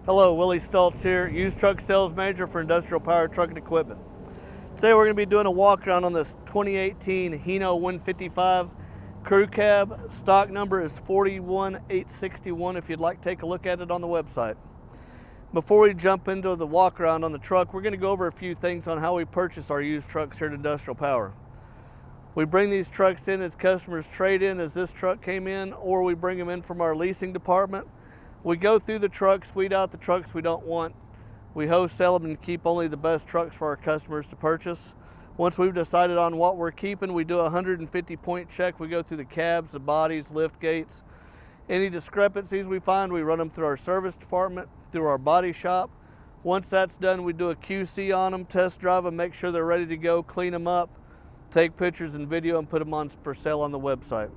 Hello, Willie Stoltz here, used truck sales manager for Industrial Power Truck and Equipment. Today we're going to be doing a walk around on this 2018 Hino 155 crew cab. Stock number is 41861 if you'd like to take a look at it on the website. Before we jump into the walk around on the truck, we're going to go over a few things on how we purchase our used trucks here at Industrial Power. We bring these trucks in as customers trade in as this truck came in, or we bring them in from our leasing department. We go through the trucks, weed out the trucks we don't want. We wholesale them and keep only the best trucks for our customers to purchase. Once we've decided on what we're keeping, we do a 150-point check. We go through the cabs, the bodies, lift gates. Any discrepancies we find, we run them through our service department, through our body shop. Once that's done, we do a QC on them, test drive them, make sure they're ready to go, clean them up, take pictures and video, and put them on for sale on the website.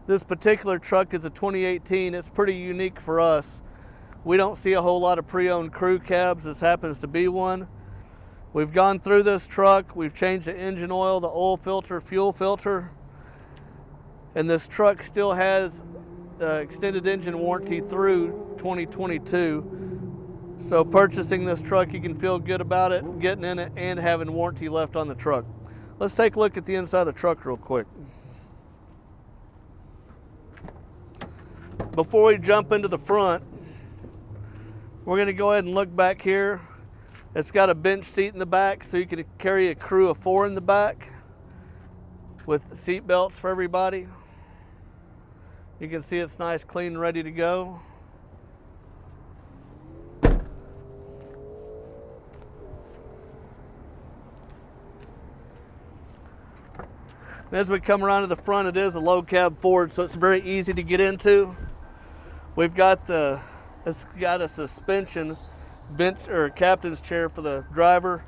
This particular truck is a 2018. It's pretty unique for us. We don't see a whole lot of pre-owned crew cabs. This happens to be one. We've gone through this truck. We've changed the engine oil, the oil filter, fuel filter. And this truck still has extended engine warranty through 2022. So purchasing this truck, you can feel good about it, getting in it, and having warranty left on the truck. Let's take a look at the inside of the truck real quick. Before we jump into the front, we're going to go ahead and look back here. It's got a bench seat in the back, so you can carry a crew of 4 in the back with seat belts for everybody. You can see it's nice, clean, ready to go. And as we come around to the front, it is a low cab Ford, so it's very easy to get into. We've got it's got a suspension bench or captain's chair for the driver,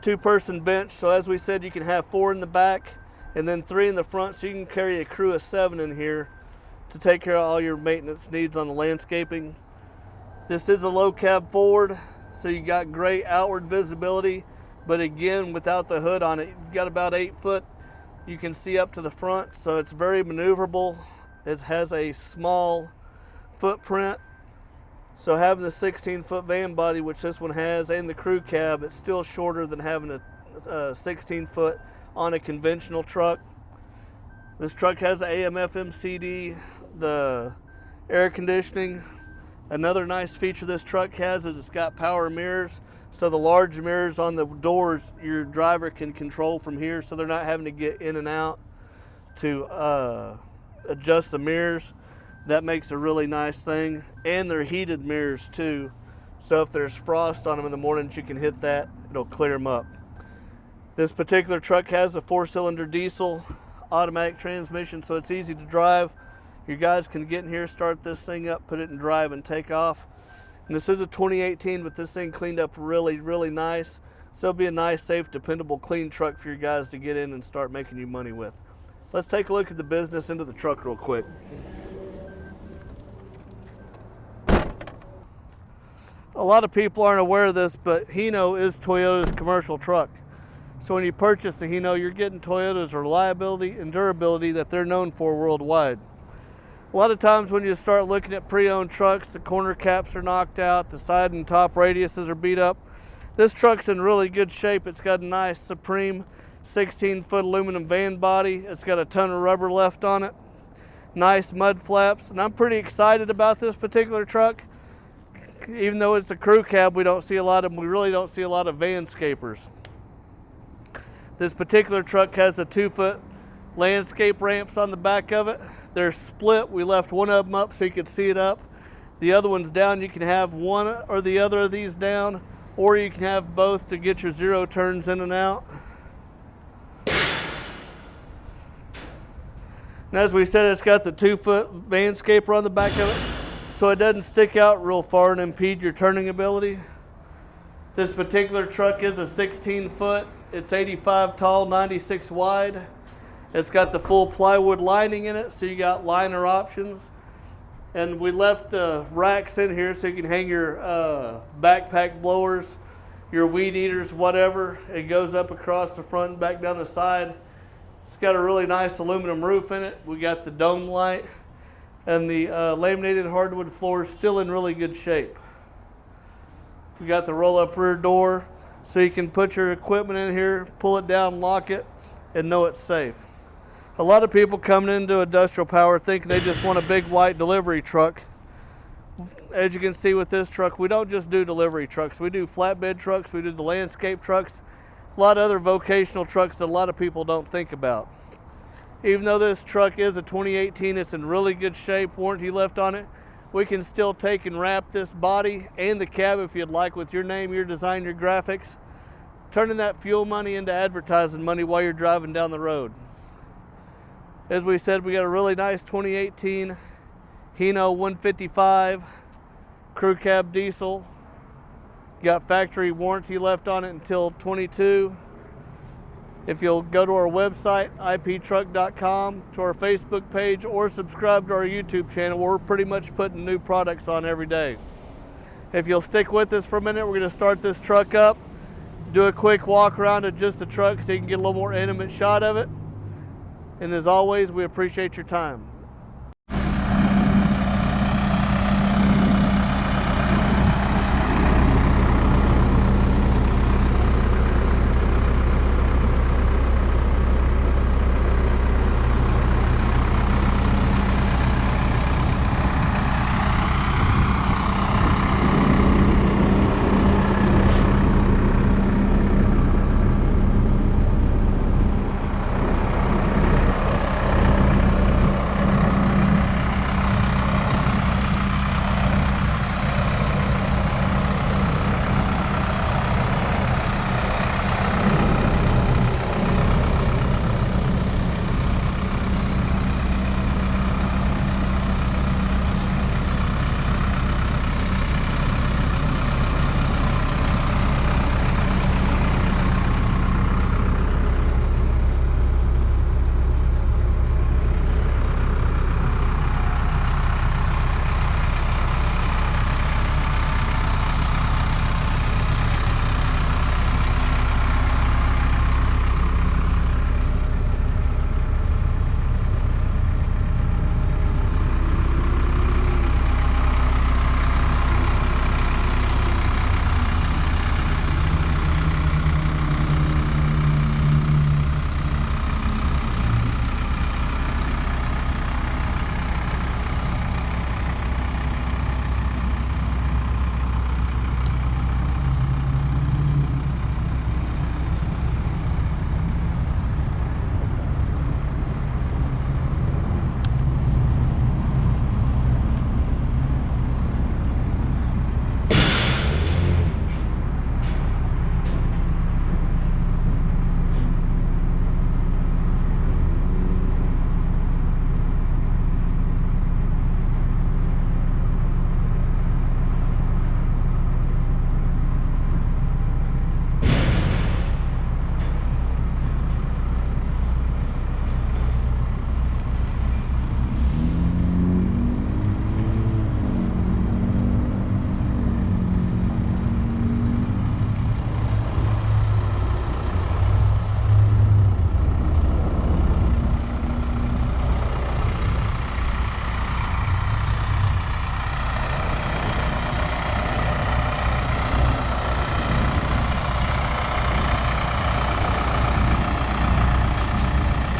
2-person bench. So as we said, you can have 4 in the back and then 3 in the front, so you can carry a crew of 7 in here to take care of all your maintenance needs on the landscaping. This is a low cab Ford, so you got great outward visibility, but again, without the hood on it, you've got about 8 foot. You can see up to the front, so it's very maneuverable. It has a small footprint, so having the 16-foot van body, which this one has, and the crew cab, it's still shorter than having a 16-foot on a conventional truck. This truck has an AM/FM CD, the air conditioning. Another nice feature this truck has is it's got power mirrors, so the large mirrors on the doors your driver can control from here, so they're not having to get in and out to adjust the mirrors. That makes a really nice thing. And they're heated mirrors too, so if there's frost on them in the mornings, you can hit that, it'll clear them up. This particular truck has a 4-cylinder diesel automatic transmission, so it's easy to drive. You guys can get in here, start this thing up, put it in drive, and take off. And this is a 2018, but this thing cleaned up really, really nice. So it'll be a nice, safe, dependable, clean truck for you guys to get in and start making you money with. Let's take a look at the business into the truck real quick. A lot of people aren't aware of this, but Hino is Toyota's commercial truck. So when you purchase a Hino, you're getting Toyota's reliability and durability that they're known for worldwide. A lot of times when you start looking at pre-owned trucks, the corner caps are knocked out, the side and top radiuses are beat up. This truck's in really good shape. It's got a nice Supreme 16-foot aluminum van body. It's got a ton of rubber left on it. Nice mud flaps, and I'm pretty excited about this particular truck. Even though it's a crew cab, we really don't see a lot of vanscapers. This particular truck has a 2-foot landscape ramps on the back of it. They're split. We left one of them up so you could see it up. The other one's down. You can have one or the other of these down, or you can have both to get your 0 turns in and out. And as we said, it's got the 2-foot vanscaper on the back of it, so it doesn't stick out real far and impede your turning ability. This particular truck is a 16-foot. It's 85 tall, 96 wide. It's got the full plywood lining in it, so you got liner options. And we left the racks in here so you can hang your backpack blowers, your weed eaters, whatever. It goes up across the front and back down the side. It's got a really nice aluminum roof in it. We got the dome light. And the laminated hardwood floor is still in really good shape. We got the roll-up rear door, so you can put your equipment in here, pull it down, lock it, and know it's safe. A lot of people coming into Industrial Power think they just want a big white delivery truck. As you can see with this truck, we don't just do delivery trucks. We do flatbed trucks, we do the landscape trucks, a lot of other vocational trucks that a lot of people don't think about. Even though this truck is a 2018, it's in really good shape, warranty left on it, we can still take and wrap this body and the cab if you'd like with your name, your design, your graphics, turning that fuel money into advertising money while you're driving down the road. As we said, we got a really nice 2018 Hino 155 crew cab diesel. Got factory warranty left on it until 22. If you'll go to our website, iptruck.com, to our Facebook page, or subscribe to our YouTube channel, where we're pretty much putting new products on every day. If you'll stick with us for a minute, we're going to start this truck up, do a quick walk around of just the truck so you can get a little more intimate shot of it. And as always, we appreciate your time.